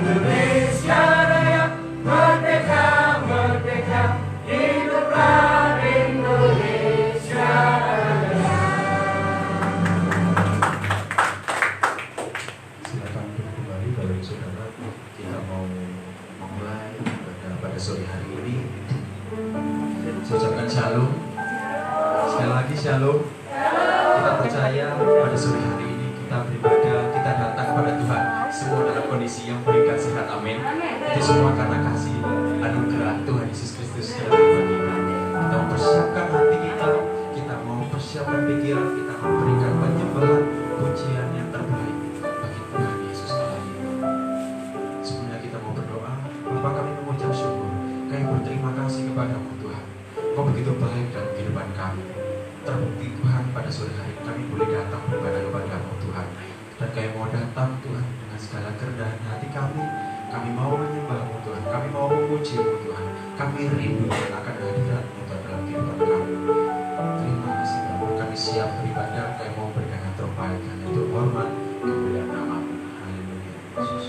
Indonesia Raya, merdeka, merdeka, hiduplah Indonesia Raya. Silakan duduk kembali Bapak Ibu Saudara. Kita mau memulai pada sore hari ini. Saya ucapkan shalom. Sekali lagi shalom. Kita percaya pada sore hari ini kita beribadah, kita datang kepada Tuhan semua dalam kondisi yang berikan sehat, amin. Itu semua karena kasih anugerah Tuhan Yesus Kristus dalam kehidupan kita. Kita mempersiapkan hati kita, kita mau mempersiapkan pikiran kita, memberikan penyembahan pujian yang terbaik bagi Tuhan Yesus Allah. Sebelumnya kita mau berdoa. Bapa, kami mengucap syukur, kami berterima kasih kepadamu Tuhan. Kau begitu baik dalam kehidupan kami. Terbukti Tuhan pada sore hari kami boleh datang beribadah kepadamu Tuhan. Dan kami mau datang Tuhan dengan segala kerendahan hati kami. Kami mau menyembahmu Tuhan. Kami mau memujimu Tuhan. Kami rindu akan hadiratmu Tuhan dalam kehidupan kami. Terima kasih Bapak. Kami siap beribadah. Kami mau berikan yang terbaik hanya untuk hormat kemuliaan namamu. Haleluya Yesus.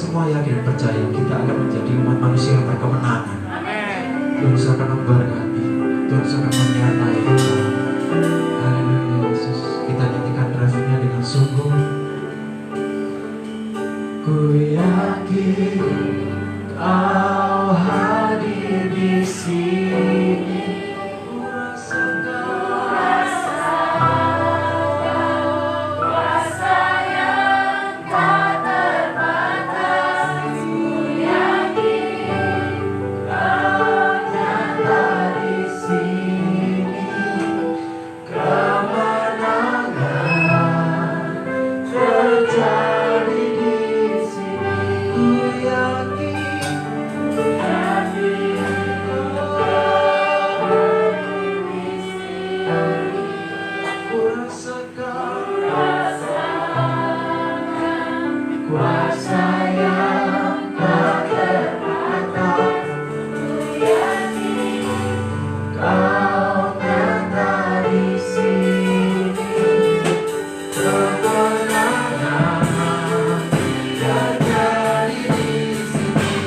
semua yakin dan percaya kita akan menjadi umat manusia yang berkemenangan. Tuhan akan memberkati, Tuhan akan menyertai kita. Haleluya Yesus. Kita nyanyikan refnya dengan sungguh. Ku yakin Kau hadir di sini. Ku rasakan kuasa yang tak terbatas. Ku yakin Kau nyata di sini. Kemenangan terjadi di sini. ku yakin ku rasakan Kuasa yang tak terbatas. Ku yakin Kau nyata di sini. Kemenangan terjadi di sini.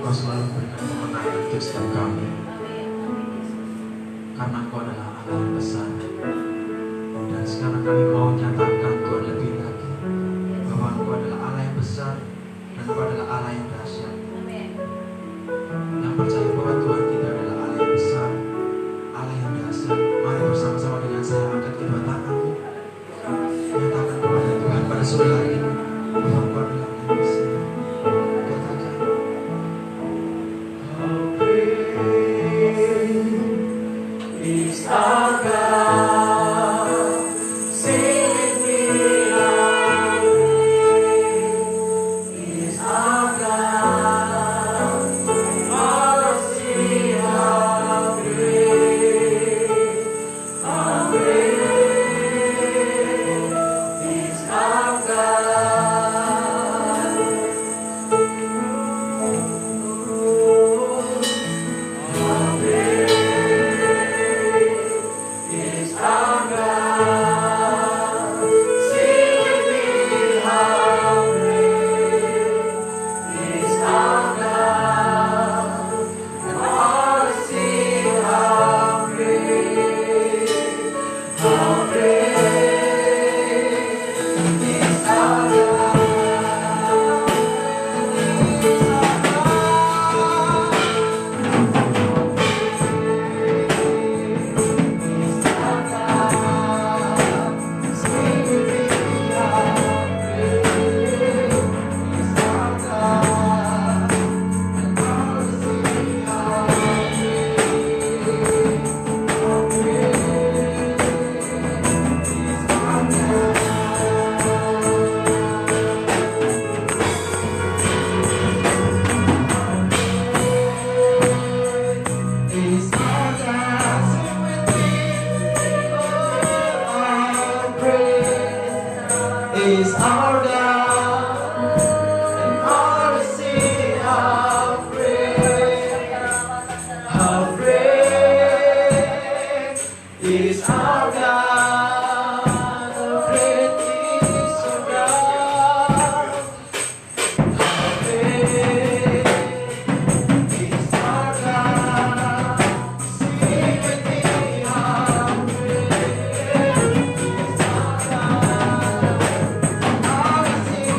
Engkau selalu berikan kemenangan untuk setiap kami. Karena Engkau adalah Allah yang besar. Dan sekarang kami mau nyatakan Tuhan lebih lagi bahwa Engkau adalah Allah yang besar dan Engkau adalah Allah yang dahsyat. Yang percaya bahwa Tuhan kita adalah Allah yang besar, Allah yang dahsyat. Mari bersama-sama dengan saya angkat kedua tanganmu, nyatakan kepada Tuhan pada sore hari ini bahwa Engkau adalah Allah yang besar. Katakan, how great is our God. Sing with me, how great is our God. All see how great is our God. How great is our God. Sing with me, how great is our God. And all see how great is our God. Is our God, and all to see how great is our God. How great is our God. How great is our God. Sing with me, how great is our God. All to see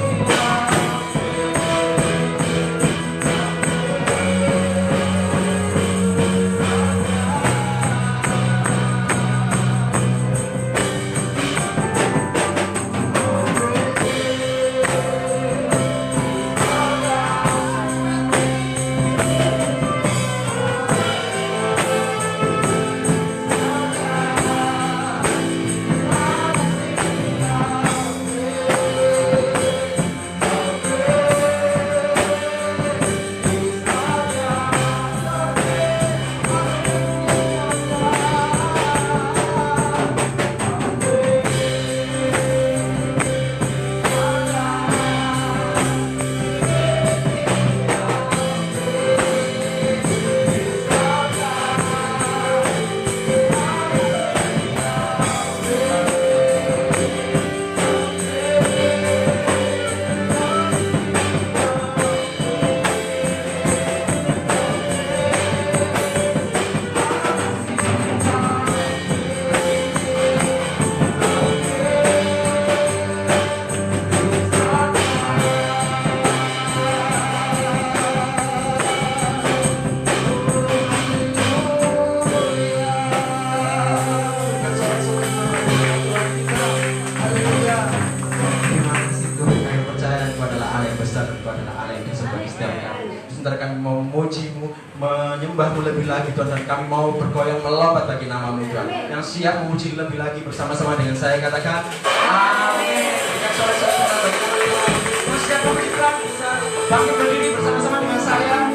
sementara kami mau memuji-Mu, menyembah-Mu lebih lagi Tuhan, dan kami mau bergoyang melompat bagi nama-Mu Tuhan. Yang siap memuji lebih lagi bersama-sama dengan saya, katakan amin. Berikan sorak-sorai bagi nama Tuhan. Yang siap memuji Tuhan bisa bangkit berdiri bersama-sama dengan saya.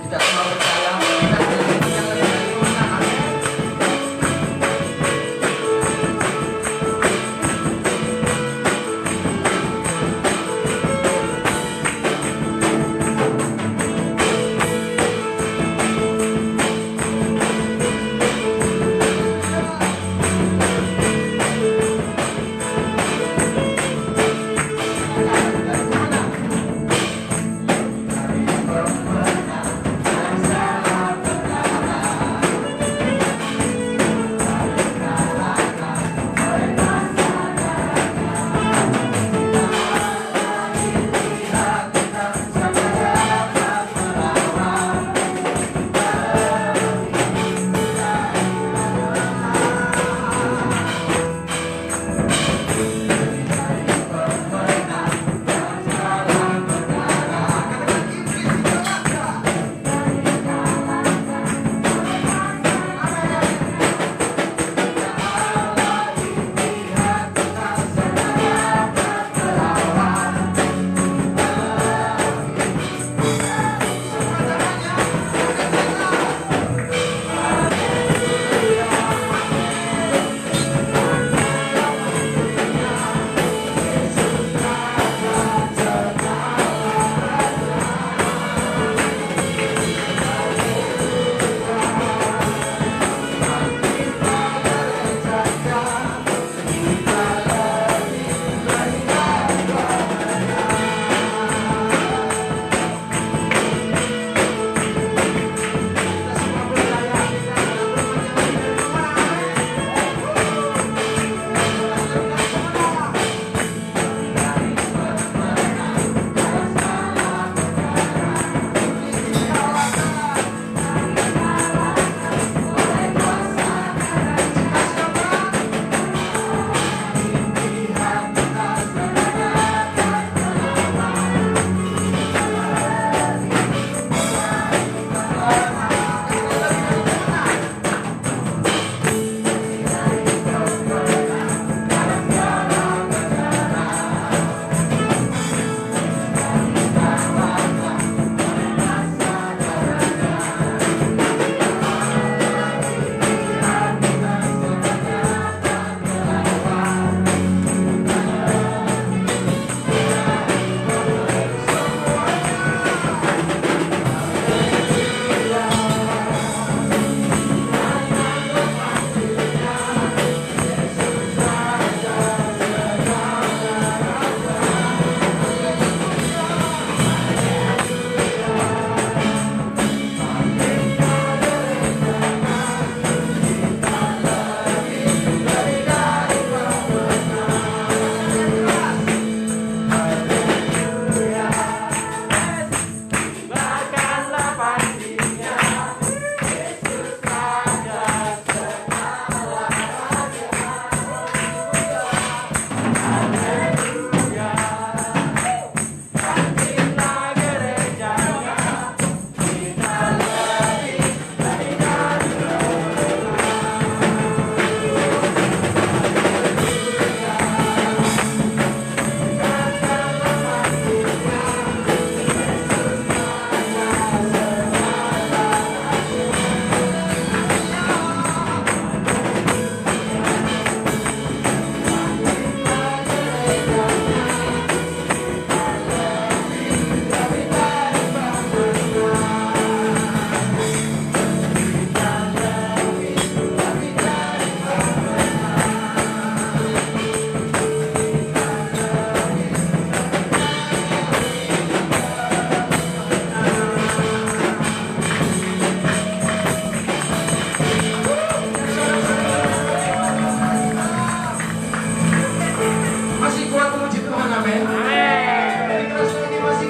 Kita semua percaya kita akan yang lebih lagi Tuhan. Amin.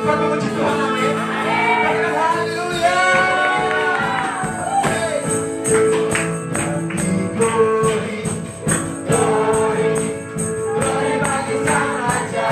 kuat memuji Tuhan, amin. Katakan haleluya. Glory, glory, glory bagi Sang Raja.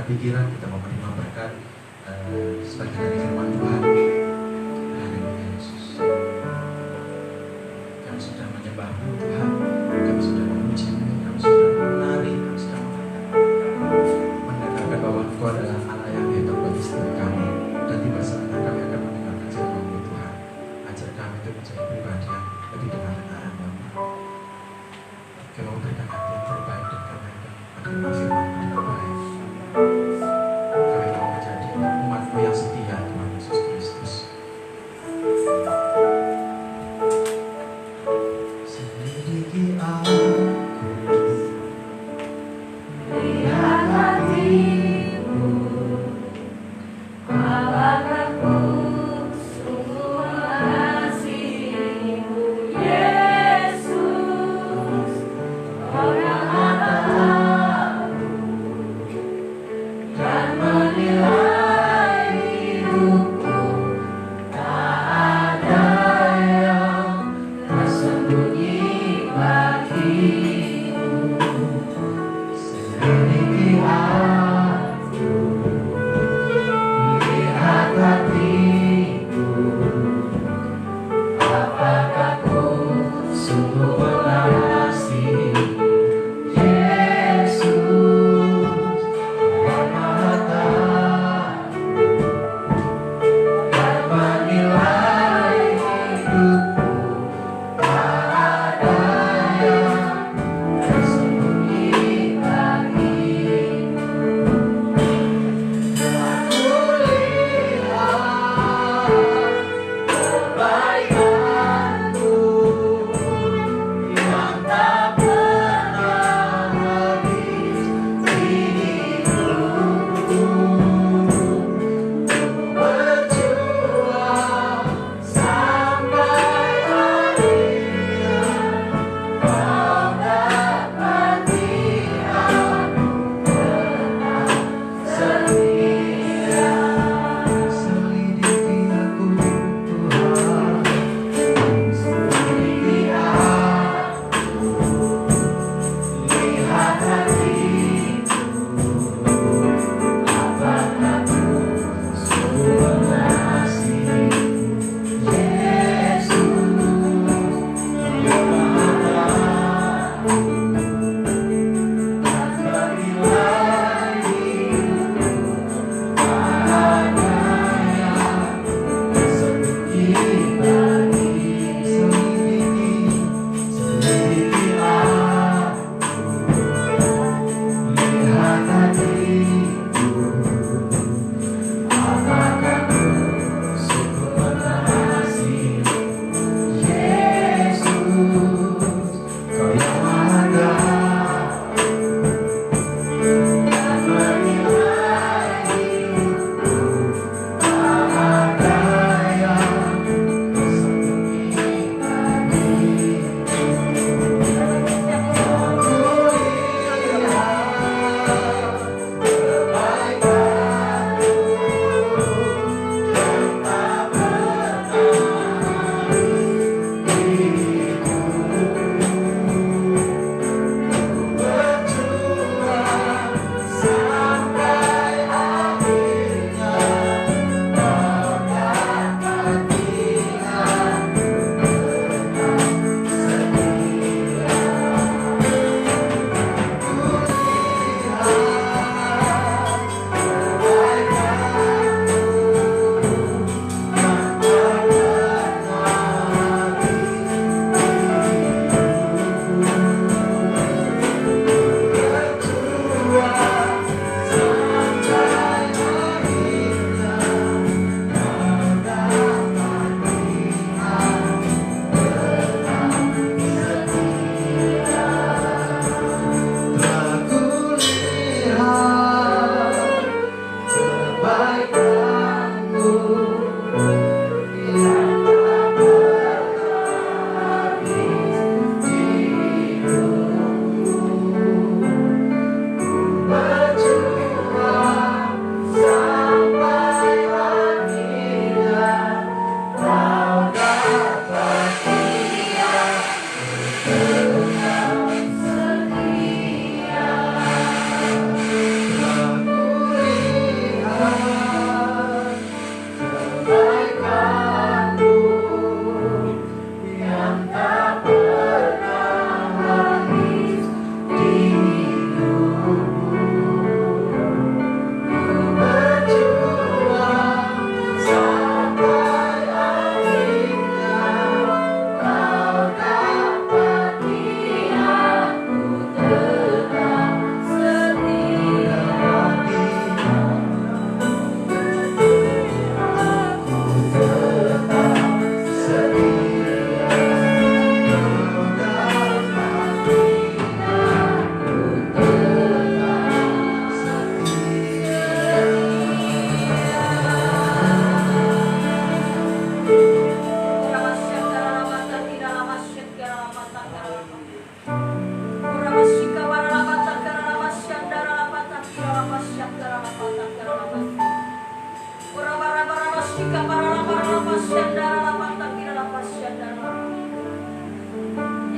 Pikiran kita mau menerima berkat sebagai dari firman Tuhan. Haleluya Yesus. Kami sudah menyembah-Mu Tuhan, kami sudah memuji-Mu, kami sudah menari, kami sudah mendengarkan bahwa Engkau adalah Allah yang hebat bagi setiap kami. Dan tiba saatnya kami akan mendengarkan firman-Mu Tuhan. Ajar kami untuk menjadi pribadi yang lebih dekat dengan Anda. Kami memberikan hati yang terbaik dan kami akan menerima firman-Mu dengan baik. Kami mau menjadi umat-Mu yang setia, Tuhan Yesus Kristus. Selidiki aku, lihat hatimu, apakah ku sungguh mengasihimu, Yesus. Orang apa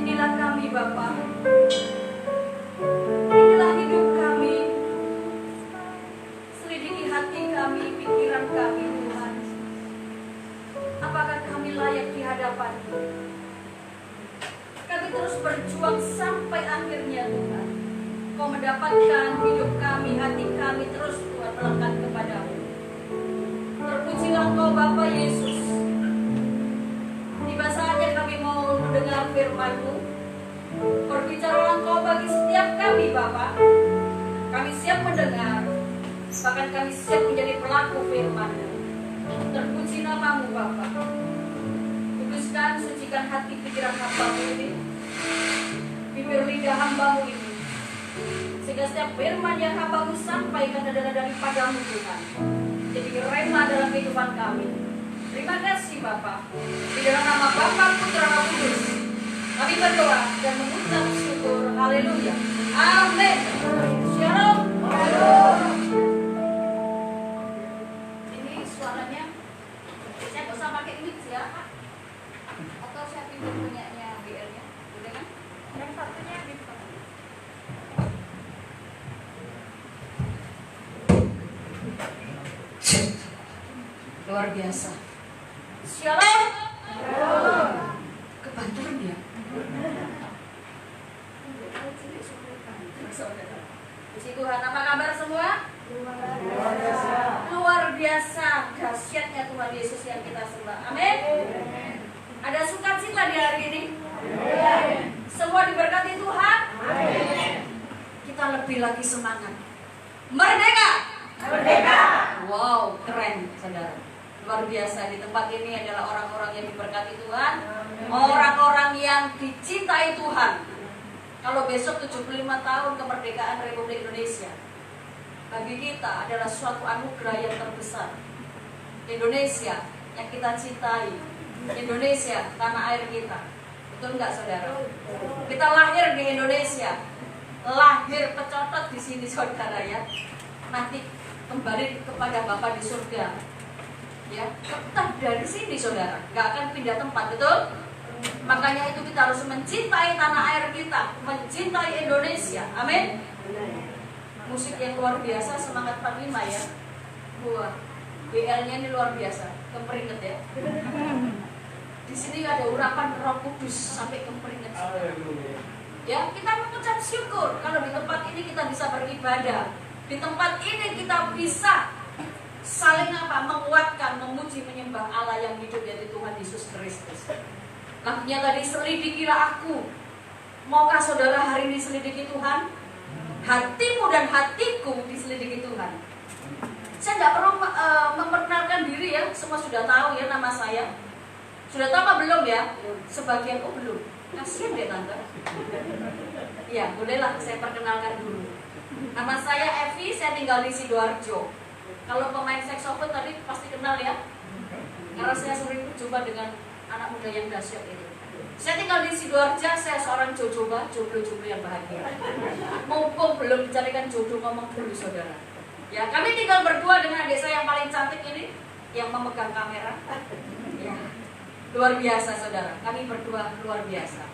Inilah kami Bapa. Inilah hidup kami. Selidiki hati kami, pikiran kami Tuhan. Apakah kami layak di hadapan-Mu? Kami terus berjuang sampai akhirnya Tuhan. Kau mendapatkan hidup kami, hati kami terus Tuhan melekat kepada-Mu. Terpujilah Engkau Bapa Yesus. Tiba saatnya kami mau mendengar firman-Mu. Berbicaralah Engkau bagi setiap kami Bapa. Kami siap mendengar, bahkan kami siap menjadi pelaku firman-Mu. Terpuji nama-Mu Bapa. Kuduskan, sucikan hati pikiran hamba-Mu ini, bibir lidah hamba-Mu ini, sehingga setiap firman yang hamba-Mu sampaikan adalah daripada-Mu Tuhan. Jadi rema dalam kehidupan kami. Terima kasih Bapa. Di dalam nama Bapa, Putra, Roh Kudus, kami berdoa dan mengucap syukur. Haleluya. Amin. Shalom. Ini suaranya saya nggak usah pakai mic ya, atau saya pindah punyanya BR-nya, boleh kan? Yang satunya bisa. Luar biasa. Shalom. Kebantuan ya. Puji Tuhan, apa kabar semua? Luar biasa dahsyatnya Tuhan Yesus yang kita sembah. Amin. Ada sukacita di hari ini. Semua diberkati Tuhan. Kita lebih lagi semangat. Merdeka. Merdeka. Wow, keren saudara. Luar biasa, di tempat ini adalah orang-orang yang diberkati Tuhan, orang-orang yang dicintai Tuhan. Kalau besok 75 tahun kemerdekaan Republik Indonesia, bagi kita adalah suatu anugerah yang terbesar. Indonesia yang kita cintai, Indonesia tanah air kita. Betul nggak saudara? Kita lahir di Indonesia, lahir pecotot di sini saudara ya. Nanti kembali kepada Bapa di surga. Ya, tetap dari sini saudara, nggak akan pindah tempat, betul? Makanya itu kita harus mencintai tanah air kita, mencintai Indonesia. Amin. Musik yang luar biasa, semangat Panglima ya. Wah, BL-nya ini luar biasa, kemperinget ya. Di sini ada urapan Roh Kudus sampai kemperinget. Ya, kita mengucap syukur kalau di tempat ini kita bisa beribadah. Di tempat ini kita bisa saling menguatkan, memuji, menyembah Allah yang hidup, yaitu Tuhan Yesus Kristus. Lagunya tadi, selidikilah aku. Maukah saudara hari ini selidiki Tuhan? Hatimu dan hatiku diselidiki Tuhan. Saya tidak perlu memperkenalkan diri ya, semua sudah tahu ya nama saya. Sudah tahu apa belum ya? Sebagian belum. Kasian deh tante. Ya, bolehlah saya perkenalkan dulu. Nama saya Evi, saya tinggal di Sidoarjo. Kalau pemain saksofon tadi pasti kenal ya, karena saya sering berjumpa dengan anak muda yang dahsyat itu. Saya tinggal di Sidoarjo, saya seorang jodoh yang bahagia. Mumpung belum dicarikan jodoh, ngomong dulu saudara. Ya, kami tinggal berdua dengan adik saya yang paling cantik ini, yang memegang kamera. Ya, luar biasa saudara, kami berdua luar biasa.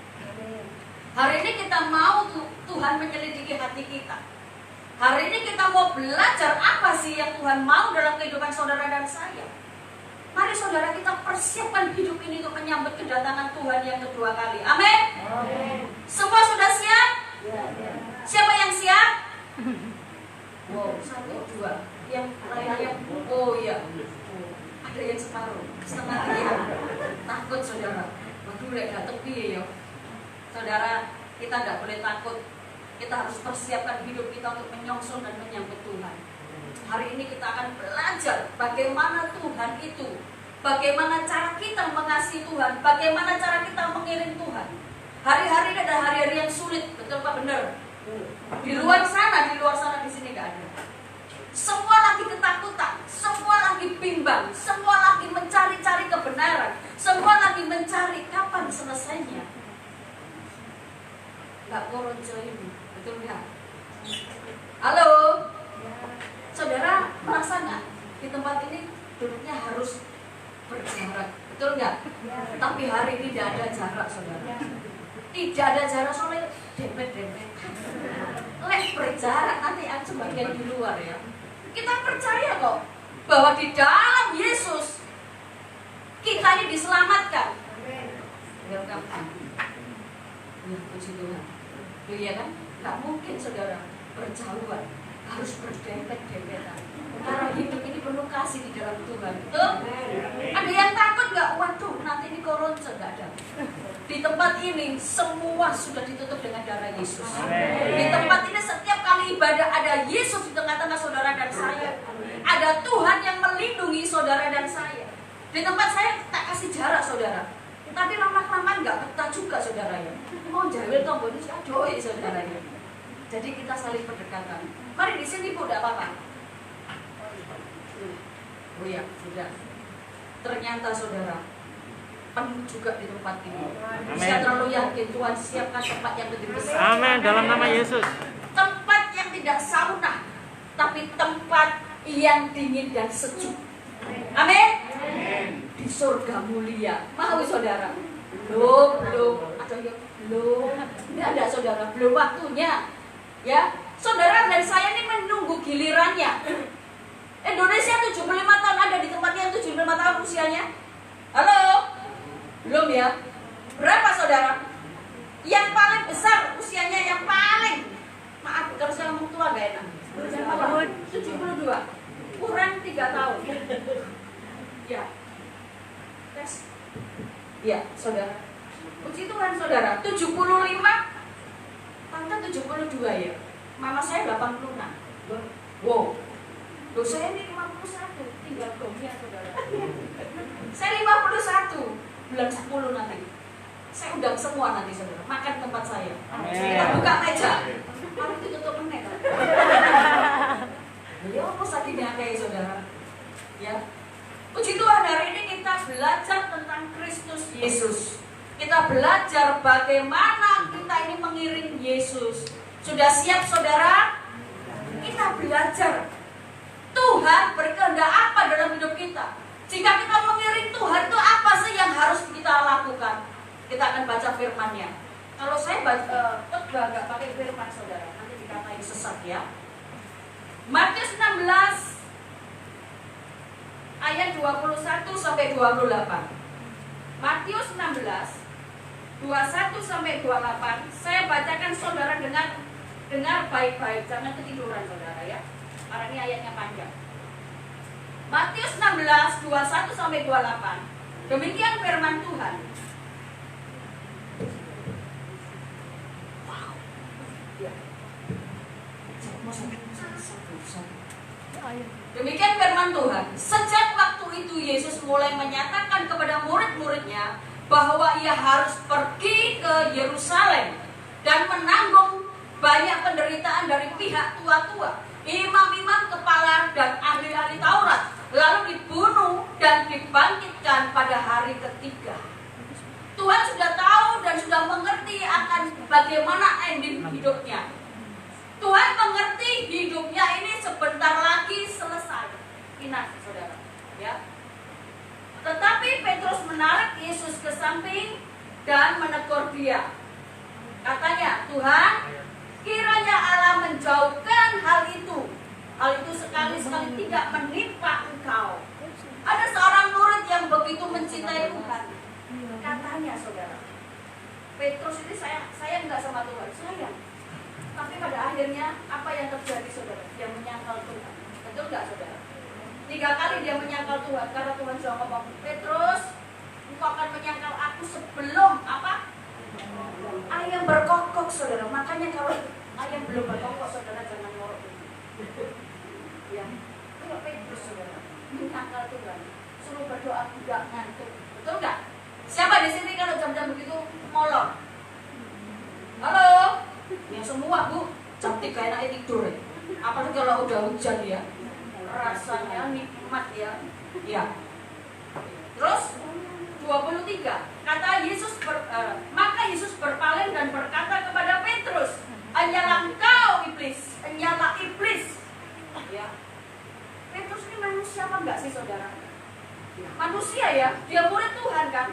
Hari ini kita mau Tuhan menyelidiki hati kita. Hari ini kita mau belajar apa sih yang Tuhan mau dalam kehidupan saudara dan saya. Mari saudara kita persiapkan hidup ini untuk menyambut kedatangan Tuhan yang kedua kali. Amin. Semua sudah siap? Siapa yang siap? Wow, 1, 2. Yang lainnya, oh iya. Ada yang separuh, setengah ya. Takut saudara. Waduh, gak tepi ya. Saudara, kita gak boleh takut. Kita harus persiapkan hidup kita untuk menyongsong dan menyambut Tuhan. Hari ini kita akan belajar bagaimana Tuhan itu, bagaimana cara kita mengasihi Tuhan, bagaimana cara kita mengiring Tuhan. Hari-hari ini ada hari-hari yang sulit, betul Pak? Benar. Di luar sana di sini gak ada. Semua lagi ketakutan, semua lagi bimbang, semua lagi mencari-cari kebenaran, semua lagi mencari kapan selesainya. Gak koronjo ini. Betul nggak? Halo, saudara merasa nggak di tempat ini duduknya harus Tapi hari ini tidak ada jarak, saudara. Tidak ada jarak, soalnya dempet-dempet. Lek berjarak nanti ada sebagian di luar ya. Kita percaya kok bahwa di dalam Yesus kita ini diselamatkan. Welcome. Ya, puji Tuhan. Iya kan? Gak mungkin saudara berjauhan, harus berdempet-dempetan. Karena hidup ini penuh kasih di dalam Tuhan. Betul? Ada yang takut gak? Waduh, nanti ini corona gak ada. Di tempat ini semua sudah ditutup dengan darah Yesus. Di tempat ini setiap kali ibadah ada Yesus di tengah-tengah saudara dan saya. Ada Tuhan yang melindungi saudara dan saya. Di tempat saya tak kasih jarak saudara. Tapi lama-lama nggak betah juga saudara ya. Mau jahil tombol ini aduh saudara ya. Jadi kita saling berdekatan. Mari di sini Bu, tidak apa-apa. Oh ya, sudah. Ternyata saudara penuh juga di tempat ini. Saya terlalu yakin Tuhan siapkan tempat yang lebih besar. Amin, dalam nama Yesus. Tempat yang tidak sauna, tapi tempat yang dingin dan sejuk. Amin. Di surga mulia. Mau saudara? Belum. Atau ya belum? Ini ada saudara, belum waktunya. Ya, saudara dan saya ini menunggu gilirannya. Indonesia 75 tahun, ada di tempat yang 75 tahun usianya. Halo? Belum ya? Berapa saudara? Yang paling besar usianya yang paling, maaf kalau saya ngomong tua gak enak. 72, kurang 3 tahun. Ya, tes. Ya, saudara. Puji Tuhan saudara. 75, tante 72 ya. Mama saya 86. Wow. Loh, saya ini 51, tinggal gomnya saudara. Saya 51. Bulan 10 nanti. Saya undang semua nanti saudara, makan tempat saya. Kita buka meja. Mari ditutup menit. Ya apa sakitnya kayak saudara? Ya. Puji Tuhan, hari ini kita belajar tentang Kristus Yesus. Kita belajar bagaimana kita ini mengiring Yesus. Sudah siap saudara? Kita belajar Tuhan berkehendak apa dalam hidup kita. Jika kita mengiring Tuhan itu apa sih yang harus kita lakukan? Kita akan baca firman-Nya. Kalau saya baca khotbah nggak pakai firman saudara, nanti dikatain sesat ya. Matius 16 ayat 21 sampai 28. Matius 16 21 sampai 28. Saya bacakan saudara dengar baik-baik, jangan ketiduran saudara ya. Karena ini ayatnya panjang. Matius 16, 21 sampai 28. Demikian firman Tuhan. Wow. Ya. Demikian firman Tuhan. Sejak waktu itu Yesus mulai menyatakan kepada murid-muridnya bahwa ia harus pergi ke Yerusalem dan menanggung banyak penderitaan dari pihak tua-tua, imam-imam kepala dan ahli-ahli Taurat, lalu dibunuh dan dibangkitkan pada hari ketiga. Tuhan sudah tahu dan sudah mengerti akan bagaimana ending hidupnya. Tuhan mengerti hidupnya ini sebentar lagi selesai. Ingat saudara, ya. Tetapi Petrus menarik Yesus ke samping dan menegur dia. Katanya, Tuhan, kiranya Allah menjauhkan hal itu sekali-sekali tidak menimpa engkau. Ada seorang murid yang begitu mencintai Tuhan. Katanya saudara, Petrus ini saya enggak sama Tuhan, sayang. Tapi pada akhirnya apa yang terjadi saudara? Dia menyangkal Tuhan. Betul enggak saudara? 3 kali dia menyangkal Tuhan karena Tuhan sudah ngomong, Petrus, engkau akan menyangkal aku sebelum apa? Ayam berkokok saudara. Makanya kalau ayam belum berkokok saudara jangan ngorok. Ya, kalau Petrus saudara menyangkal Tuhan, suruh berdoa tidak ngantuk. Betul nggak? Siapa di sini kalau jam-jam begitu molor? Halo? Ya semua Bu, jam 3 enaknya tidur. Apalagi kalau udah hujan ya, rasanya nikmat ya. Ya. Terus 23 kata Yesus maka Yesus berpaling dan berkata kepada Petrus, "Hanyalah engkau iblis, hanyalah iblis." Ya. Petrus ini manusia apa enggak sih saudara? Manusia ya, dia murid Tuhan kan.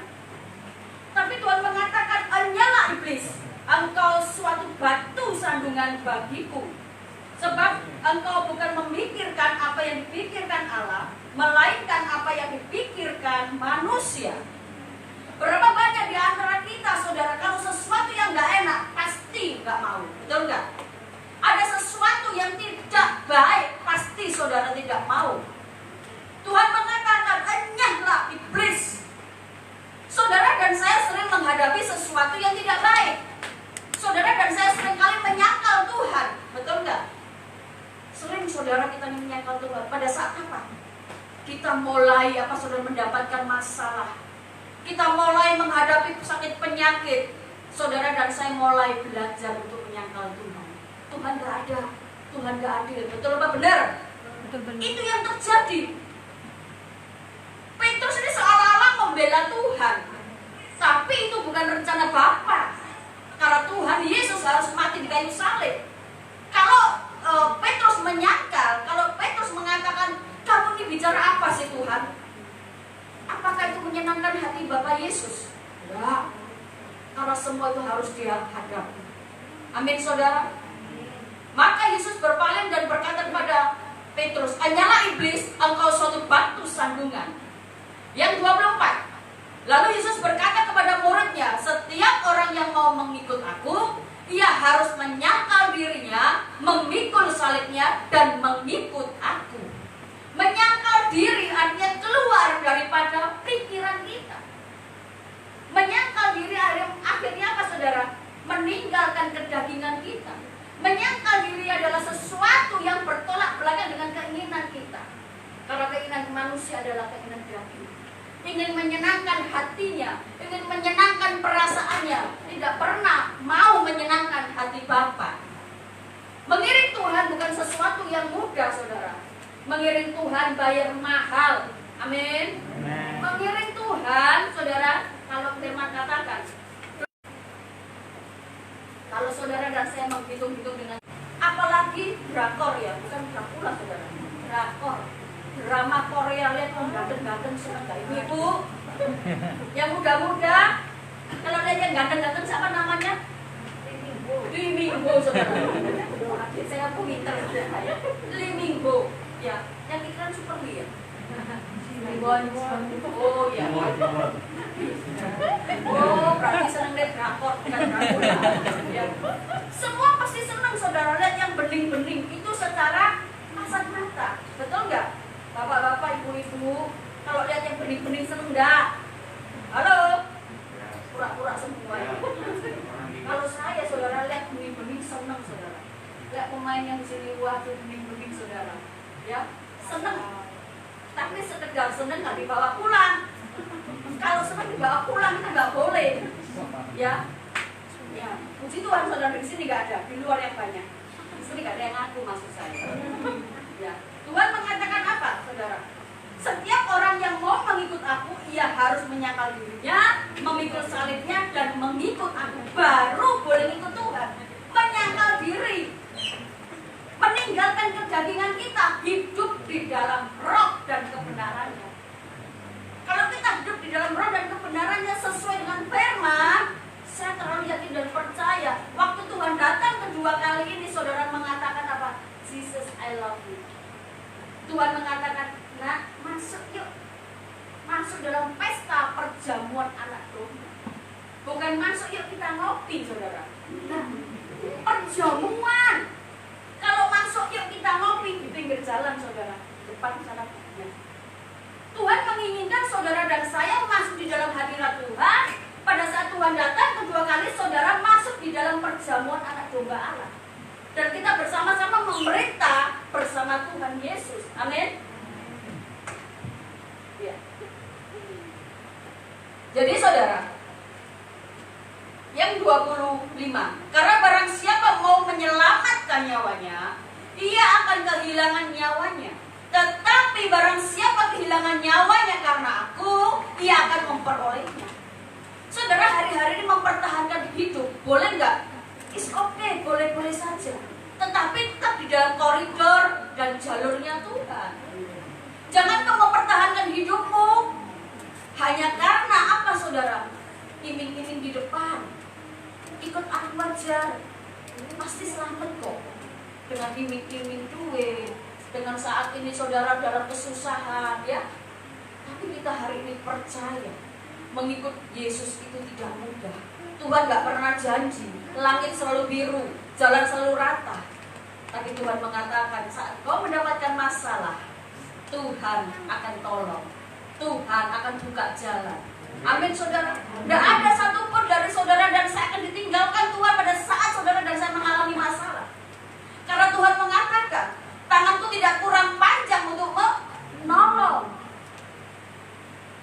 engkau suatu batu sandungan bagiku. Sebab engkau bukan memikirkan apa yang dipikirkan Allah, melainkan apa yang dipikirkan manusia. Berapa banyak di antara kita, saudara, kalau sesuatu yang gak enak, pasti gak mau. Betul gak? Ada sesuatu yang tidak baik, pasti saudara tidak mau. Tuhan mengatakan, enyahlah iblis. Saudara dan saya sering menghadapi sesuatu yang tidak baik. Saudara dan saya sering kali menyangkal Tuhan. Betul gak? Sering saudara kita menyangkal Tuhan. Pada saat apa? Kita mulai saudara mendapatkan masalah. Kita mulai menghadapi sakit penyakit. Saudara dan saya mulai belajar untuk menyangkal Tuhan. Tuhan gak ada, Tuhan gak adil. Betul apa benar? Betul, benar. Itu yang terjadi. Petrus ini seolah-olah membela Tuhan, tapi itu bukan rencana Bapa. Karena Tuhan Yesus harus mati di kayu salib. Kalau Petrus menyangkal, kalau Petrus mengatakan, kamu ini bicara apa sih Tuhan? Apakah itu menyenangkan hati Bapa Yesus? Enggak. Karena semua itu harus dia hadapi. Amin saudara. Maka Yesus berpaling dan berkata kepada Petrus, hanyalah iblis, engkau suatu batu sandungan. Yang 24. Lalu Yesus berkata kepada muridnya, setiap orang yang mau mengikut aku, ia harus menyangkal dirinya, memikul salibnya, dan mengikut aku. Menyangkal diri artinya keluar daripada pikiran kita. Menyangkal diri akhirnya apa saudara? Meninggalkan kedagingan kita. Menyangkal diri adalah sesuatu yang bertolak belakang dengan keinginan kita. Karena keinginan manusia adalah keinginan daging. Ingin menyenangkan hatinya, ingin menyenangkan perasaannya, tidak pernah mau menyenangkan hati Bapa. Mengiring Tuhan bukan sesuatu yang mudah, saudara. Mengiring Tuhan bayar mahal. Amin. Mengiring Tuhan, saudara, kalau firman katakan, kalau saudara dan saya menghitung-hitung dengan, apalagi drakor ya, bukan Dracula saudara, drakor. Drama Korea, lihat ganteng-ganteng semua ibu-ibu yang muda-muda. Kalau lihat yang ganteng-ganteng siapa namanya? Lee Min-ho saudara. Adik saya pun pintar saudara. Lee Min-ho ya, yang iklan Super Lee ya. Oh ya. Oh berarti seneng lihat drakor bukan Dracula ya. Semua pasti senang saudara lihat yang bening-bening itu secara kasat mata, betul nggak? Bapak-bapak, ibu-ibu, kalau lihat yang bening-bening seneng enggak? Halo? Pura-pura semua. Kalau saya, saudara, lihat bening-bening seneng, saudara. Lihat pemain yang di sini, wah, tuh bening-bening, saudara. Ya, seneng. Tapi sekedar seneng nggak dibawa pulang. Kalau seneng dibawa pulang, kita nggak boleh. Ya, ya. Puji Tuhan, saudara, di sini nggak ada, di luar yang banyak. Di sini nggak ada yang ngaku, maksud saya. Ya. Tuhan mengatakan apa, saudara? Setiap orang yang mau mengikut aku, ia harus menyangkal dirinya, memikul salibnya, dan mengikut aku. Baru boleh ikut Tuhan. Menyangkal diri, meninggalkan kedagingan kita, hidup di dalam roh dan kebenarannya. Kalau kita hidup di dalam roh dan kebenarannya sesuai dengan firman, saya terlalu yakin dan percaya. Waktu Tuhan datang kedua kali ini, saudara mengatakan apa? Jesus, I love you. Tuhan mengatakan, nah masuk yuk. Masuk dalam pesta perjamuan anak domba. Bukan masuk yuk kita ngopi, saudara. Nah, perjamuan. Kalau masuk yuk kita ngopi di pinggir jalan, saudara. Depan sana. Tuhan menginginkan saudara dan saya masuk di dalam hadirat Tuhan. Pada saat Tuhan datang kedua kali, saudara masuk di dalam perjamuan anak domba Allah. Dan kita bersama-sama memerintah bersama Tuhan Yesus. Amin. Ya. Jadi saudara, yang 25, karena barang siapa mau menyelamatkan nyawanya, ia akan kehilangan nyawanya. Tetapi barang siapa kehilangan nyawanya karena aku, ia akan memperolehnya. Saudara hari-hari ini mempertahankan hidup, boleh nggak? It's okay, boleh-boleh saja. Tetapi tetap di dalam koridor dan jalurnya Tuhan. Jangan kamu mempertahankan hidupmu hanya karena apa, saudara? Iming-iming di depan. Ikut aman wajar. Pasti selamat kok. Dengan iming-iming duit, dengan saat ini saudara dalam kesusahan ya. Tapi kita hari ini percaya mengikut Yesus itu tidak mudah. Tuhan gak pernah janji langit selalu biru, jalan selalu rata. Tapi Tuhan mengatakan saat kau mendapatkan masalah, Tuhan akan tolong, Tuhan akan buka jalan. Amin saudara. Tidak ada satupun dari saudara dan saya akan ditinggalkan Tuhan pada saat saudara dan saya mengalami masalah. Karena Tuhan mengatakan tanganku tidak kurang panjang untuk menolong.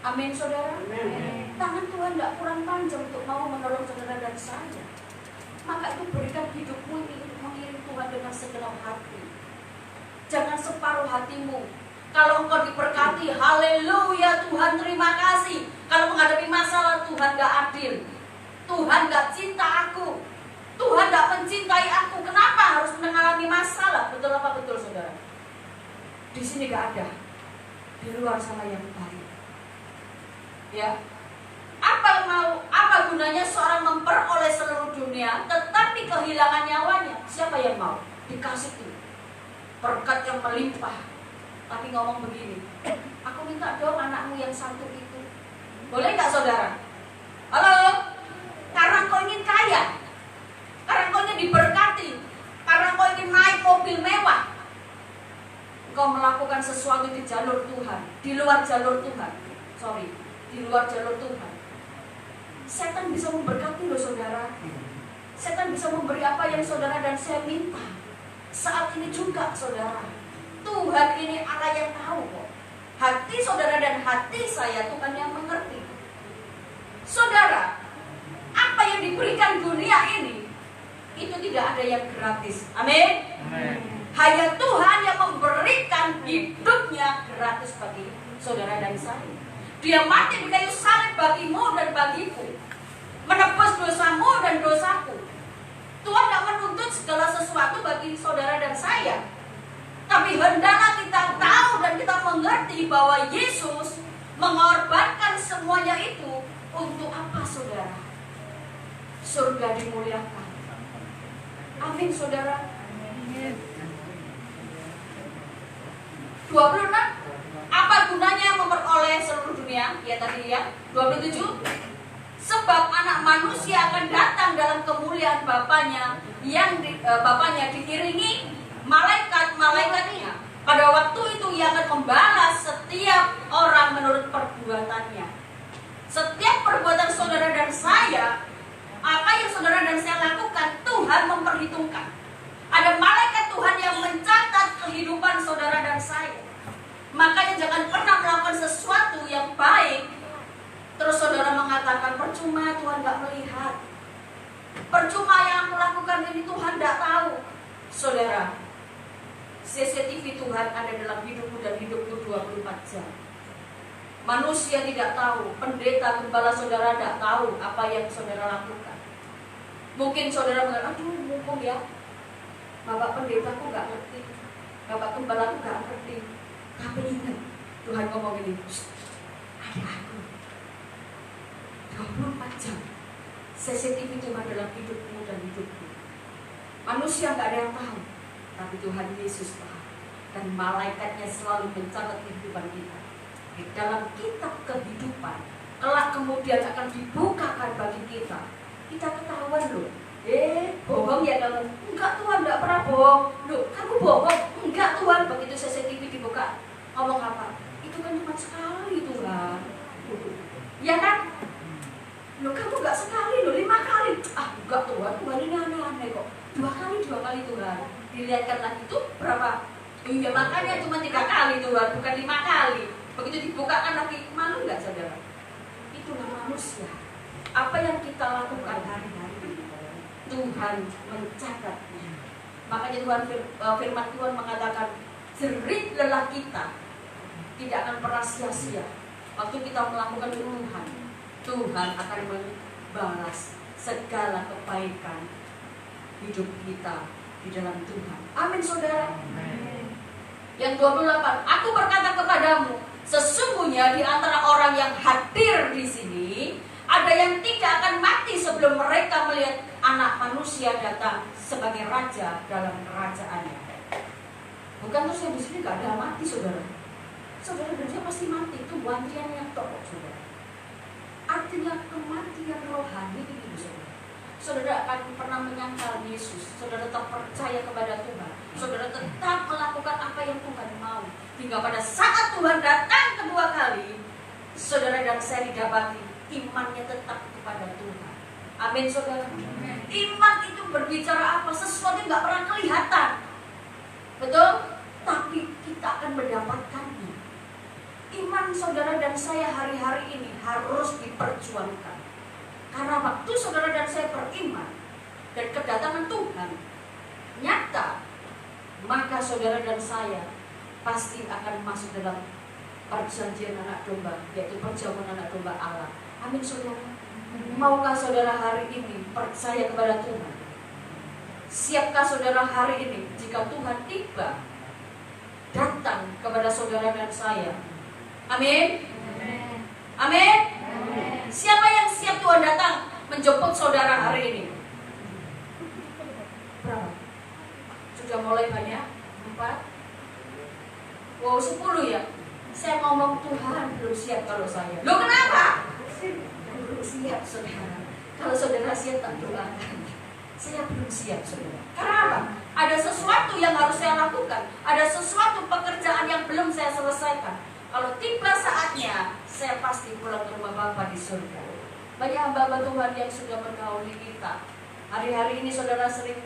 Amin saudara. Tangan Tuhan tidak kurang panjang untuk mau menolong saudara dan saya. Maka itu berikan hidupmu ini untuk mengiring Tuhan dengan segenap hati. Jangan separuh hatimu. Kalau engkau diberkati, haleluya, Tuhan terima kasih. Kalau menghadapi masalah, Tuhan gak adil, Tuhan gak cinta aku, Tuhan gak mencintai aku. Kenapa harus mengalami masalah? Betul apa betul saudara? Di sini gak ada. Di luar sana yang baik. Ya, apa gunanya seorang memperoleh seluruh dunia tetapi kehilangan nyawanya? Siapa yang mau? Dikasih itu berkat yang melimpah, tapi ngomong begini, aku minta dong anakmu yang satu itu. Boleh nggak saudara? Halo? Karena kau ingin kaya, karena kau ingin diberkati, karena kau ingin naik mobil mewah, kau melakukan sesuatu di jalur Tuhan, di luar jalur Tuhan. Di luar jalur Tuhan. Setan bisa memberkati loh saudara. Setan bisa memberi apa yang saudara dan saya minta. Saat ini juga saudara, Tuhan ini Allah yang tahu kok. Hati saudara dan hati saya Tuhan yang mengerti. Saudara, apa yang diberikan dunia ini itu tidak ada yang gratis. Amin. Hanya Tuhan yang memberikan hidupnya gratis bagi saudara dan saya. Dia mati di kayu salib bagimu dan bagiku, menebus dosamu dan dosaku. Tuhan tidak menuntut segala sesuatu bagi saudara dan saya. Tapi hendaklah kita tahu dan kita mengerti bahwa Yesus mengorbankan semuanya itu untuk apa saudara? Surga dimuliakan. Amin saudara. 26. Apa gunanya memperoleh seluruh dunia? Ya tadi ya. 27. Sebab anak manusia akan datang dalam kemuliaan Bapanya Bapanya diiringi malaikat-malaikatnya. Pada waktu itu ia akan membalas setiap orang menurut perbuatannya. Setiap perbuatan saudara dan saya, apa yang saudara dan saya lakukan, Tuhan memperhitungkan. Ada malaikat Tuhan yang mencatat kehidupan saudara dan saya. Makanya jangan pernah melakukan sesuatu yang baik terus saudara mengatakan percuma, Tuhan gak melihat, percuma yang aku lakukan ini Tuhan gak tahu. Saudara, CCTV Tuhan ada dalam hidupmu dan hidupmu 24 jam. Manusia tidak tahu, pendeta, gembala saudara tidak tahu apa yang saudara lakukan. Mungkin saudara mengatakan, aduh mumpung ya, Bapak pendetaku gak ngerti, Bapak gembalaku gak ngerti. Tapi ingat, Tuhan ngomong ini, ada aku 24 jam. CCTV Tuhan dalam hidupmu dan hidupku. Manusia gak ada yang tahu, tapi Tuhan Yesus tahu. Dan malaikatnya selalu mencatat kehidupan kita. Di dalam kitab kehidupan, kelak kemudian akan dibukakan bagi kita. Kita ketahuan loh. Bohong ya kamu? Enggak Tuhan, enggak pernah bohong. Loh, kamu bohong? Enggak Tuhan. Begitu CCTV dibuka, ngomong apa? Itu kan cuma sekali Tuhan. Ya kan? Loh kamu enggak sekali loh, 5 kali. Ah enggak Tuhan, Tuhan ini aneh-aneh kok. 2 kali Tuhan. Dilihatkan lagi itu berapa? Iya makanya cuma 3 kali Tuhan, bukan 5 kali. Begitu dibukakan lagi, malu enggak saudara? Itulah manusia. Apa yang kita lakukan hari-hari, Tuhan mencatatnya. Makanya firman Tuhan mengatakan, jerit lelah kita tidak akan pernah sia-sia. Waktu kita melakukan Tuhan, Tuhan akan membalas segala kebaikan hidup kita di dalam Tuhan. Amin saudara. Amin. Yang 28, aku berkata kepadamu, sesungguhnya di antara orang yang hadir di sini ada yang tidak akan mati sebelum mereka melihat Anak Manusia datang sebagai raja dalam kerajaannya. Bukan terus yang di sini gak ada mati, saudara. Saudara dan saya pasti mati, itu antrian yang tolok, saudara. Artinya kematian rohani ini, saudara. Saudara akan pernah menyangkal Yesus. Saudara tetap percaya kepada Tuhan. Saudara tetap melakukan apa yang Tuhan mau. Hingga pada saat Tuhan datang kedua kali, saudara dan saya didapati imannya tetap kepada Tuhan. Amin, saudara. Iman itu berbicara apa? Sesuatu yang gak pernah kelihatan. Betul? Tapi kita akan mendapatkannya. Iman saudara dan saya hari-hari ini harus diperjuangkan. Karena waktu saudara dan saya beriman dan kedatangan Tuhan nyata, maka saudara dan saya pasti akan masuk dalam perjanjian anak domba, yaitu perjamuan anak domba Allah. Amin, saudara. Maukah saudara hari ini percaya kepada Tuhan? Siapkah saudara hari ini jika Tuhan tiba datang kepada saudara dan saya? Amin. Amin. Siapa yang siap Tuhan datang menjemput saudara hari ini? Berapa? Sudah mulai banyak? 4? Wow, 10 ya? Saya ngomong Tuhan belum siap kalau saya. Loh, kenapa? Belum siap, saudara. Kalau saudara siap tak doakan. Saya belum siap, saudara. Karena apa? Ada sesuatu yang harus saya lakukan. Ada sesuatu pekerjaan yang belum saya selesaikan. Kalau tiba saatnya, saya pasti pulang ke rumah Bapa di surga. Banyak hamba-hamba Tuhan yang sudah bergauli kita. Hari-hari ini saudara sering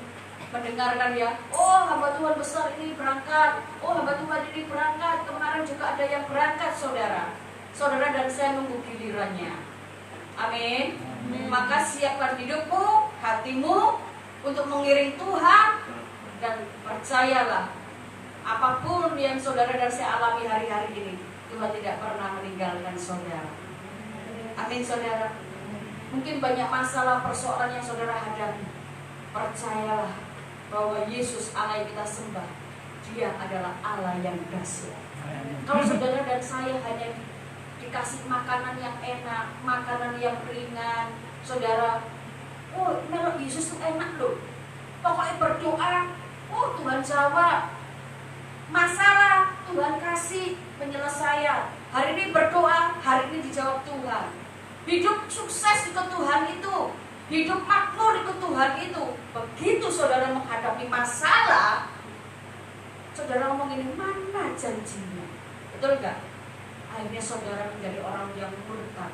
mendengarkan ya, oh hamba Tuhan besar ini berangkat, oh hamba Tuhan ini berangkat, kemarin juga ada yang berangkat, saudara. Saudara dan saya nunggu gilirannya. Amin. Maka siapkan hidupmu, hatimu untuk mengiring Tuhan, dan percayalah apapun yang saudara dan saya alami hari-hari ini, Tuhan tidak pernah meninggalkan saudara. Amin, saudara. Mungkin banyak masalah persoalan yang saudara hadapi. Percayalah bahwa Yesus Allah yang kita sembah, Dia adalah Allah yang dahsyat. Kalau saudara dan saya hanya dikasih makanan yang enak, makanan yang ringan, saudara, oh melok Yesus itu enak loh, pokoknya berdoa, oh Tuhan jawab masalah, Tuhan kasih penyelesaian. Hari ini berdoa, hari ini dijawab Tuhan. Hidup sukses ikut Tuhan itu, hidup makmur ikut Tuhan itu. Begitu saudara menghadapi masalah, saudara ngomong ini, mana janjinya? Betul enggak? Akhirnya saudara menjadi orang yang murtad,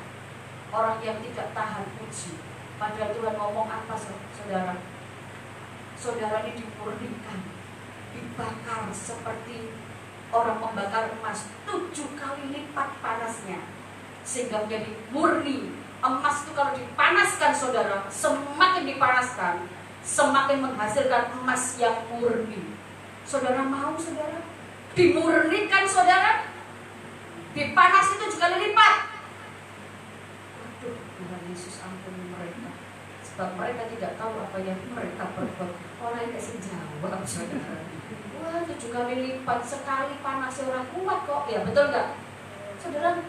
orang yang tidak tahan uji. Padahal Tuhan ngomong apa, saudara? Saudara ini dimurnikan, dibakar seperti orang membakar emas 7 kali lipat panasnya, sehingga menjadi murni. Emas itu kalau dipanaskan, saudara, semakin dipanaskan, semakin menghasilkan emas yang murni. Saudara mau, saudara, dimurnikan, saudara, dipanas itu 7 kali lipat. Aduh, Tuhan Yesus ampuni mereka, sebab mereka tidak tahu apa yang mereka perbuat. Orang yang kasih jawab, saudara. Wah, 7 kali lipat, sekali panasnya orang kuat kok. Ya betul gak? Saudara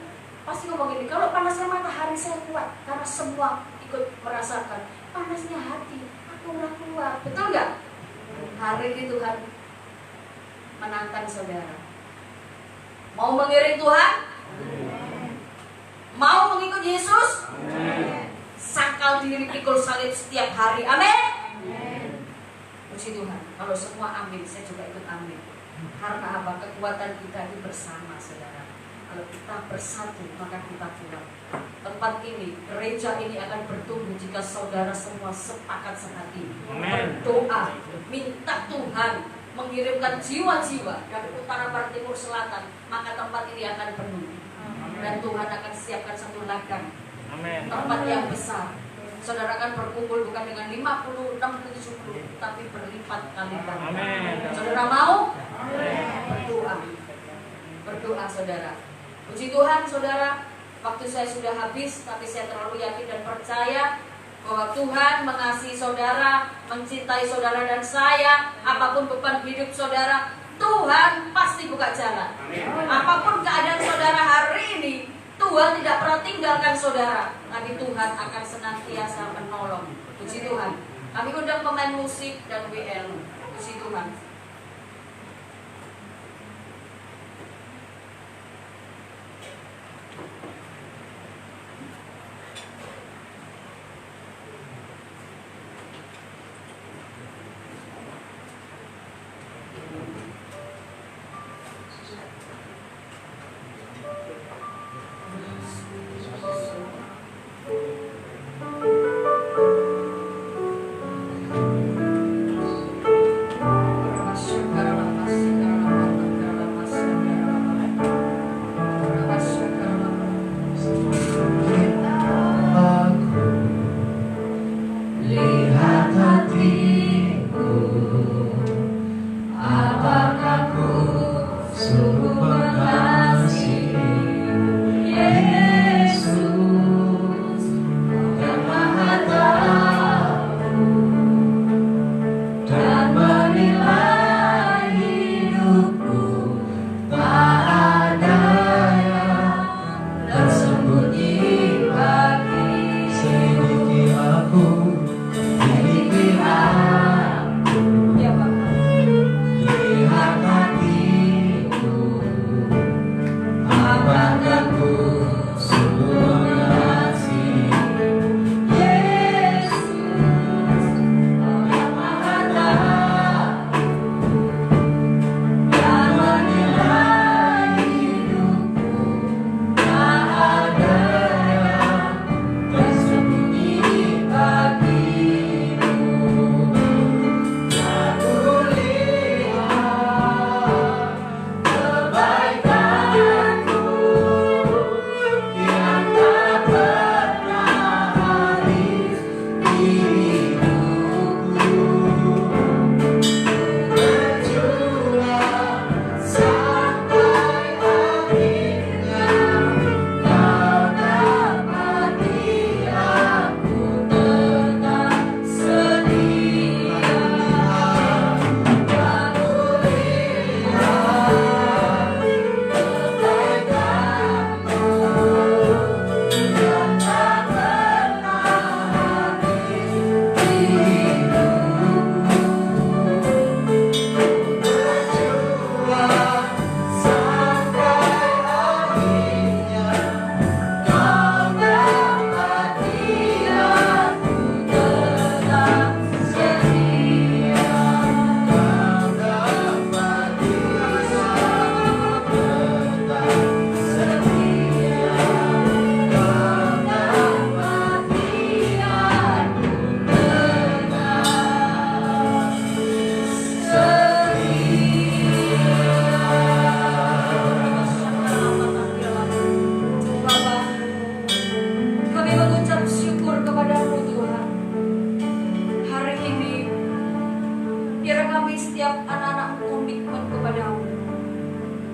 pasti ngomong gini, kalau panasnya matahari saya kuat, karena semua ikut merasakan. Panasnya hati, aku orang kuat. Betul gak? Hari ini Tuhan menantang saudara. Mau mengiring Tuhan? Mau mengikut Yesus? Sangkal diri pikul salib setiap hari. Amin. Puji Tuhan. Kalau semua amin, saya juga ikut amin. Karena apa? Kekuatan kita itu bersama, saudara. Kalau kita bersatu, maka kita kuat. Tempat ini, gereja ini akan bertumbuh jika saudara semua sepakat sehati, berdoa, minta Tuhan mengirimkan jiwa-jiwa dari utara, barat, timur, selatan. Maka tempat ini akan penuh. Dan Tuhan akan siapkan satu ladang, tempat yang besar. Saudara akan berkumpul bukan dengan 50, 60, 70, tapi berlipat kali ganda. Saudara mau? Berdoa. Berdoa, saudara. Puji Tuhan, saudara. Waktu saya sudah habis, tapi saya terlalu yakin dan percaya bahwa Tuhan mengasihi saudara, mencintai saudara dan saya. Apapun beban hidup saudara, Tuhan pasti buka jalan. Apapun keadaan saudara hari ini, Tuhan tidak pernah tinggalkan saudara, tapi Tuhan akan senantiasa menolong. Puji Tuhan. Kami undang pemain musik dan WL. Puji Tuhan.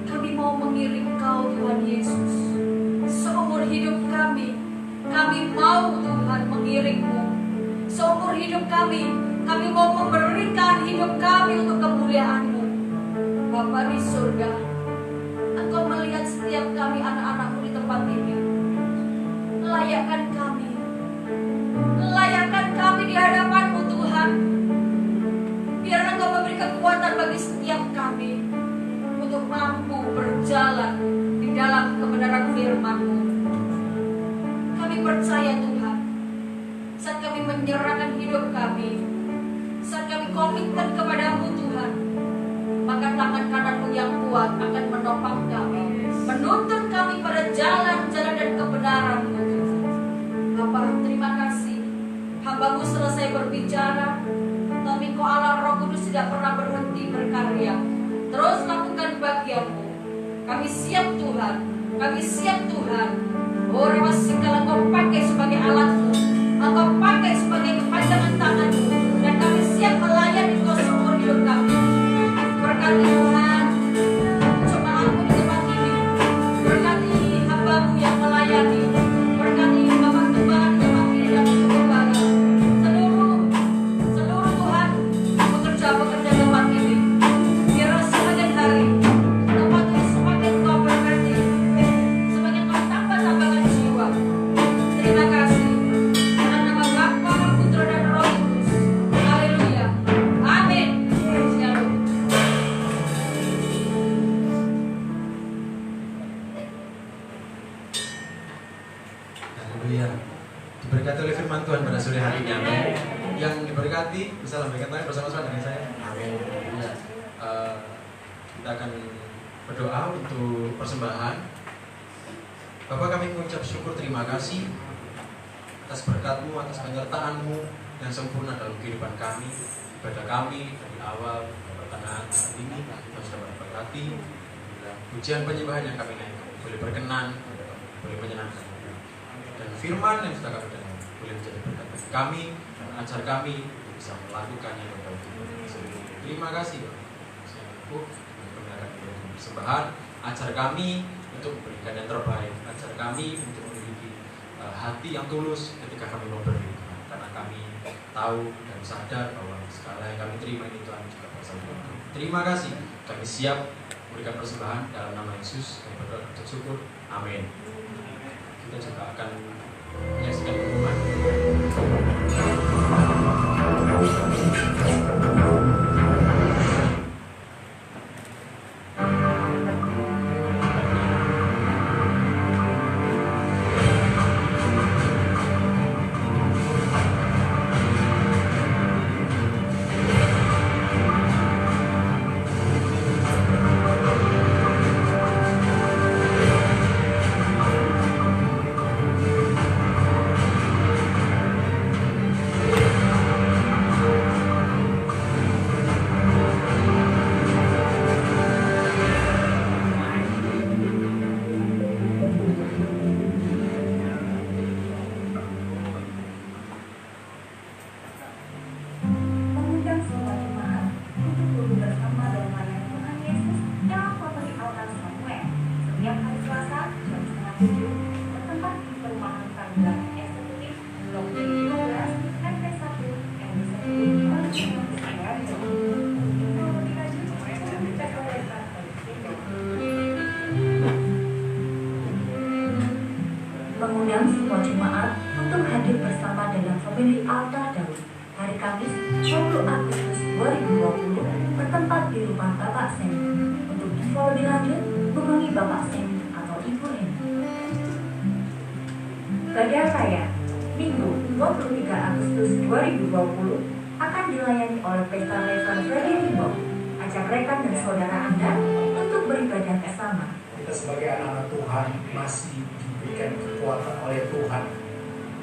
Terima Tuhan pada sore hari ini, amin. Yang diberkati bisa lambaikan tangan bersama-sama dengan saya, amin. Ya, kita akan berdoa untuk persembahan. Bapak, kami mengucap syukur, terima kasih atas berkat-Mu, atas penyertaan-Mu yang sempurna dalam kehidupan kami, ibadah kami dari awal pertengahan saat ini. Tuhan sudah memberkati. Pujian penyembahan yang kami naikkan boleh berkenan, boleh menyenangkan, dan firman yang sudah kami dengar boleh menjadi berkat bagi kami dan ajar kami untuk bisa melakukannya pada waktu ini. Terima kasih Bapak. Saya akan persembahan, ajar kami untuk memberikan yang terbaik, ajar kami untuk memiliki hati yang tulus ketika kami memberi, karena kami tahu dan sadar bahwa segala yang kami terima ini Tuhan juga bersama kami. Terima kasih, kami siap memberikan persembahan dalam nama Yesus. Kami berdoa dan bersyukur, amin. Kita juga akan menyaksikan pengumuman. Mengundang semua jemaat untuk hadir bersama dalam Family Altar Daud hari Kamis 20 Agustus 2020 bertempat di rumah Bapak Semi. Untuk info lebih lanjut hubungi Bapak Semi atau Ibu Heni. Gada Raya Minggu 23 Agustus 2020 akan dilayani oleh Pesta Level Freddy Rimbo. Ajak rekan dan saudara Anda untuk beribadah bersama. Kita sebagai anak-anak Tuhan masih diberikan kekuatan oleh Tuhan.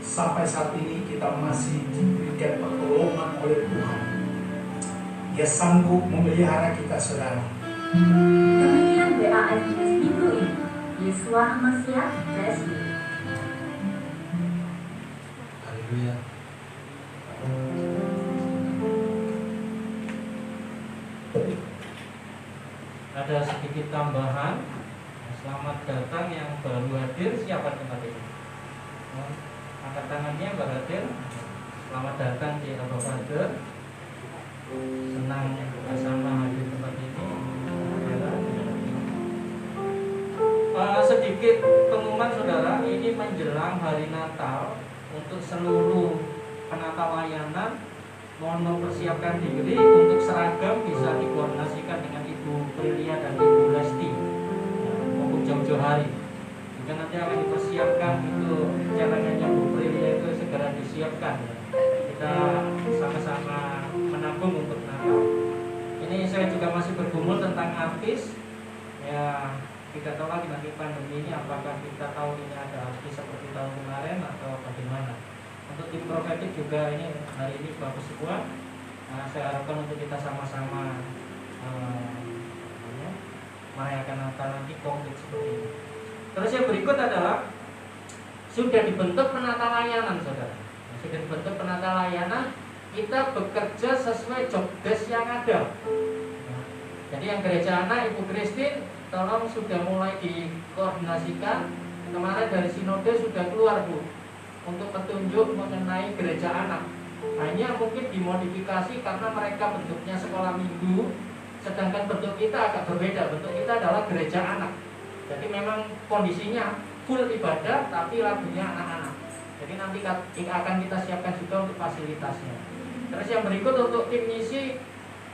Sampai saat ini kita masih diberikan pertolongan oleh Tuhan. Dia sanggup memelihara kita, saudara. Demikian WAF News minggu ini. Yesua Hamasiah, bless you. Haleluya. Ada sedikit tambahan. Selamat datang yang baru hadir. Siapa tempat ini? Angkat tangannya yang baru hadir. Selamat datang di Abba Father. Senang bersama hadir tempat ini. Sedikit pengumuman saudara, ini menjelang hari Natal. Untuk seluruh penata layanan, mohon mempersiapkan diri untuk seragam bisa dikoordinasikan dengan Ibu Prilia dan Ibu Lesti untuk jauh-jauh hari. Jika nanti akan dipersiapkan itu celengannya Bu Prilia itu segera disiapkan. Kita sama-sama menabung untuk Natal. Ini saya juga masih bergumul tentang artis. Ya, kita tahu lagi nanti pandemi ini apakah kita tahu ini ada artis seperti tahun kemarin atau bagaimana. Untuk tim profetik juga ini hari ini bagus semua. Nah, saya harapkan untuk kita sama-sama merayakan Natal nanti komplit seperti ini. Terus yang berikut adalah sudah dibentuk penata layanan, saudara. Sudah dibentuk penata layanan, kita bekerja sesuai job desk yang ada. Jadi yang gereja anak Ibu Christine tolong sudah mulai dikoordinasikan. Kemarin dari sinode sudah keluar Bu untuk petunjuk mengenai gereja anak. Hanya mungkin dimodifikasi karena mereka bentuknya sekolah minggu, sedangkan bentuk kita agak berbeda. Bentuk kita adalah gereja anak. Jadi memang kondisinya full ibadah tapi lagunya anak-anak. Jadi nanti akan kita siapkan juga untuk fasilitasnya. Terus yang berikut untuk tim misi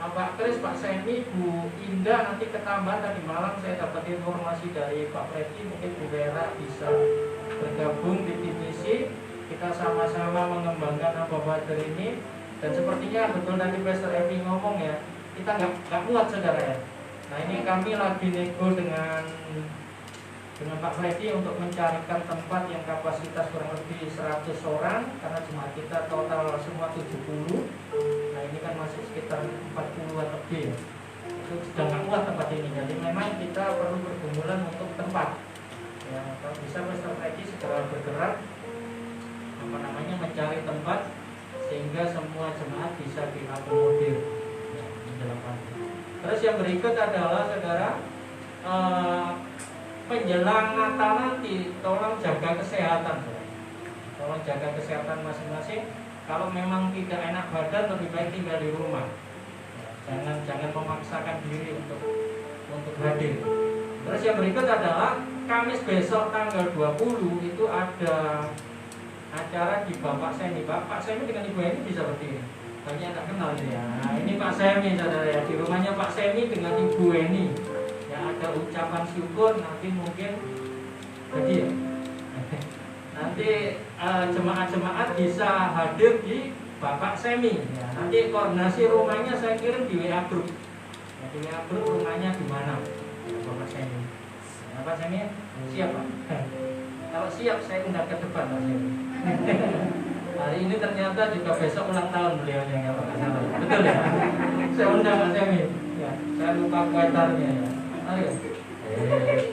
Pak Kris, Pak Seni, Bu Indah nanti ketambahan tadi malam saya dapat informasi dari Pak Freddy, mungkin Bu Vera bisa bergabung di tim misi. kita sama-sama mengembangkan Abba Father ini. Dan sepertinya betul tadi Pastor Evi ngomong ya, kita nggak muat saudara ya. Nah ini kami lagi nego dengan Pak Freddy untuk mencarikan tempat yang kapasitas kurang lebih 100 orang, karena jemaat kita total semua 70. Nah ini kan masih sekitar 40-an lebih ya. Itu sudah nggak muat tempat ini, jadi memang kita perlu pergumulan untuk tempat ya. Kalau bisa Pastor Freddy segera bergerak mencari tempat sehingga semua jemaat bisa diakomodir ya, dalam hal ini. Terus yang berikut adalah saudara, menjelang Natal nanti tolong jaga kesehatan, tolong jaga kesehatan masing-masing. Kalau memang tidak enak badan, lebih baik tinggal di rumah. Jangan memaksakan diri untuk hadir. Terus yang berikut adalah Kamis besok tanggal 20 itu ada acara di Bapak Semi. Pak Semi dengan Ibu Eni bisa berdiri. Banyak tak kenal ya. Nah, ini Pak Semi saudara ya, di rumahnya Pak Semi dengan Ibu Eni. Ya ada ucapan syukur, nanti mungkin jadi ya. Nanti jemaat-jemaat bisa hadir di Bapak Semi. Ya, nanti koordinasi rumahnya saya kirim di WA Group. Ya, di WA Group rumahnya di mana? Ya, Bapak Semi. Ya, Pak Semi siap Pak? Kalau siap saya undang ke depan Pak Semi. Hari ini ternyata juga besok ulang tahun beliau yang nggak salah. Betul ya? Saya undang Pak Semi. Ya, saya lupa kuetarnya ya. Ayo. Happy birthday.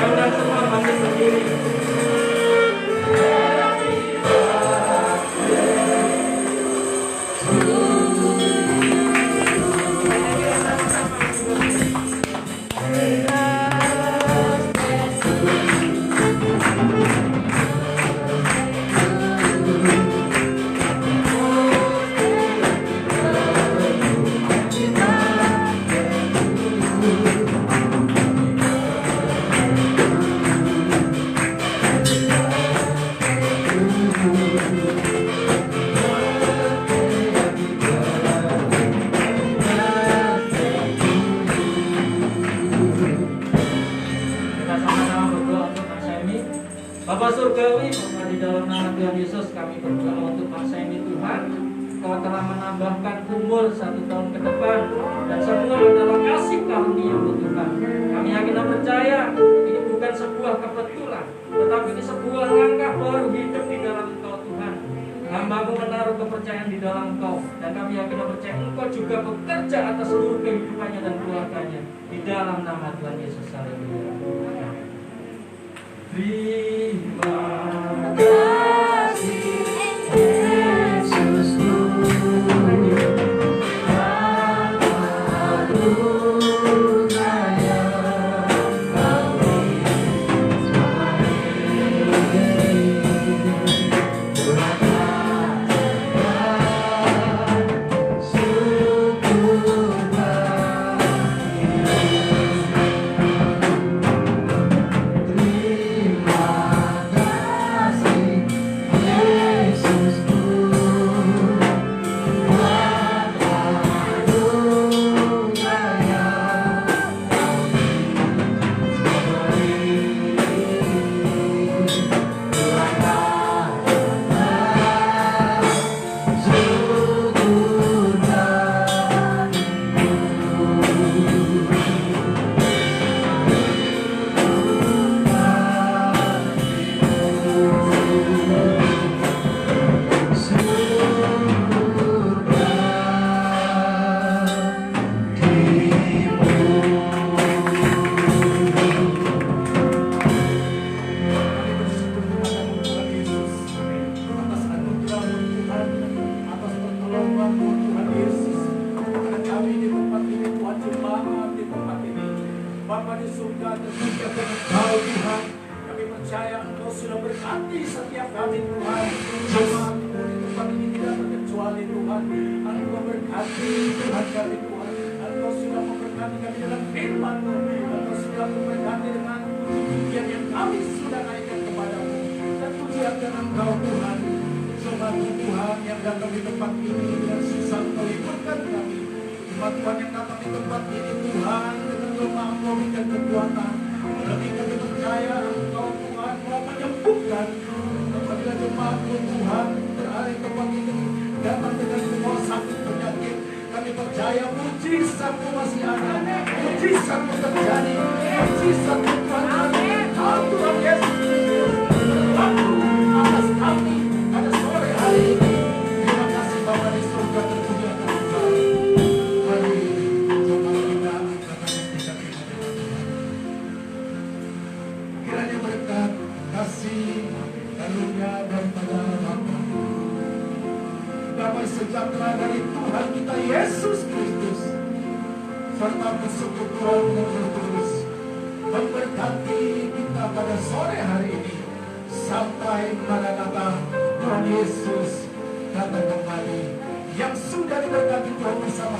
Undang semua bangkit berdiri. Bapak Surgawi, di dalam nama Tuhan Yesus kami berdoa untuk Pak Semi Tuhan. Kau telah menambahkan umur 1 tahun ke depan, dan semua adalah kasih karunia-Mu Tuhan. Kami yakin dan percaya ini bukan sebuah kebetulan, tetapi ini sebuah langkah baru hidup di dalam Engkau Tuhan. Hamba-Mu menaruh kepercayaan di dalam Engkau, dan kami yakin dan percaya Engkau juga bekerja atas seluruh kehidupannya dan keluarganya. Di dalam nama Tuhan Yesus, haleluya. Terima kasih Yesusku, percaya Engkau Tuhan mau menyembuhkan. Apabila jemaat-Mu Tuhan berada di tempat ini datang dengan semua sakit penyakit, kami percaya mujizat-Mu masih ada, mujizat-Mu terjadi, mujizat-Mu terjadi. Tuhan Yesus Kristus berlaku atas kami pada sore hari ini. Terima kasih Bapa di surga, terpuji atas Engkau. Mari jemaat kita angkat kita Tuhan. Kiranya berkat, kasih, karunia daripada Bapa, damai sejahtera dari Tuhan kita Yesus Kristus, serta persekutuan yang terus memberkati kita pada sore hari ini sampai Maranatha Tuhan Yesus datang kembali. Yang sudah diberkati Tuhan bersama